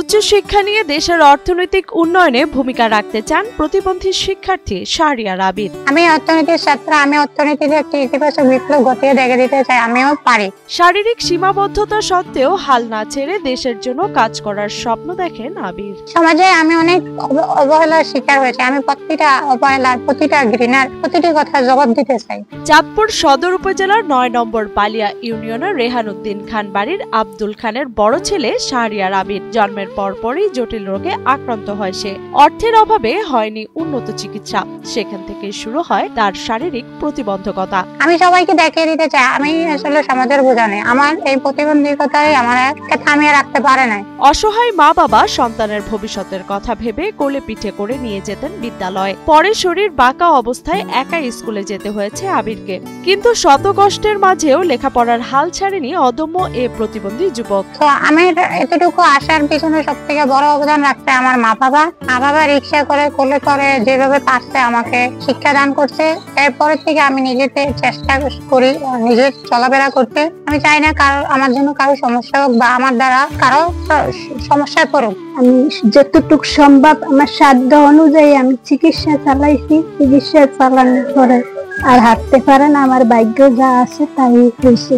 উচ্চশিক্ষা নিয়ে দেশের অর্থনৈতিক উন্নয়নে ভূমিকা রাখতে চান প্রতিবন্ধী শিক্ষার্থী শাহরিয়ার আবিদ। আমি অর্থনীতির ছাত্র, আমি অর্থনীতিতে একটি ইতিবাচক বিপ্লব ঘটিয়ে দেখে দিতে চাই আমিও পারি। শারীরিক সীমাবদ্ধতা সত্ত্বেও হাল না ছেড়ে দেশের জন্য কাজ করার স্বপ্ন দেখেন আবির। সমাজে আমি অনেক অবহেলার শিকার হয়েছি, আমি প্রতিটা অবহেলার, প্রতিটা ঘৃণার, প্রতিটি কথা জবাব দিতে চাই। চাঁদপুর সদর উপজেলার ৯ নম্বর বালিয়া ইউনিয়নের রেহানুদ্দিন খান বাড়ির আব্দুল খানের বড় ছেলে শাহরিয়ার আবিদ। জন্মের পরপরই জটিল রোগে আক্রান্ত হয় সে। অর্থের অভাবে হয়নি উন্নত চিকিৎসা, সেখান থেকে শুরু হয় তার শারীরিক প্রতিবন্ধকতা। আমি সবাইকে দেখিয়ে দিতে চাই আমি আসলে সমাজের বোঝা নেই, আমার এই প্রতিবন্ধকতাই আমার থামিয়ে রাখতে পারে না। অসহায় মা বাবা সন্তানের ভবিষ্যতের কথা ভেবে কোলে পিঠে করে নিয়ে যেতেন বিদ্যালয়ে। পরে শরীর বাঁকা অবস্থায় একাই স্কুলে যেতে হয়েছে আবিরকে, কিন্তু শত কষ্টের মাঝেও লেখাপড়ার হাল ছাড়েনি অদম্য এ প্রতিবন্ধী যুবক। তো আমি এতটুকু আসার পিছনে সব থেকে বড় অবদান রাখছে আমার মা বাবা। মা বাবা রিক্সা করে কোলে করে যেভাবে পারছে আমাকে শিক্ষাদান করছে। এরপরে থেকে আমি নিজেতে চেষ্টা করি নিজে চলাফেরা করতে। আমি চাই না আমার জন্য কারো সমস্যা হোক বা আমার দ্বারা কারো সমস্যায় পড়ুক। আমি যতটুকু সম্ভব আমার সাধ্য অনুযায়ী আমি চিকিৎসা চালাইছি। চিকিৎসা চালানোর পরে আর হাঁটতে পারে না, আমার ভাগ্য যা আছে তাই হয়েছে।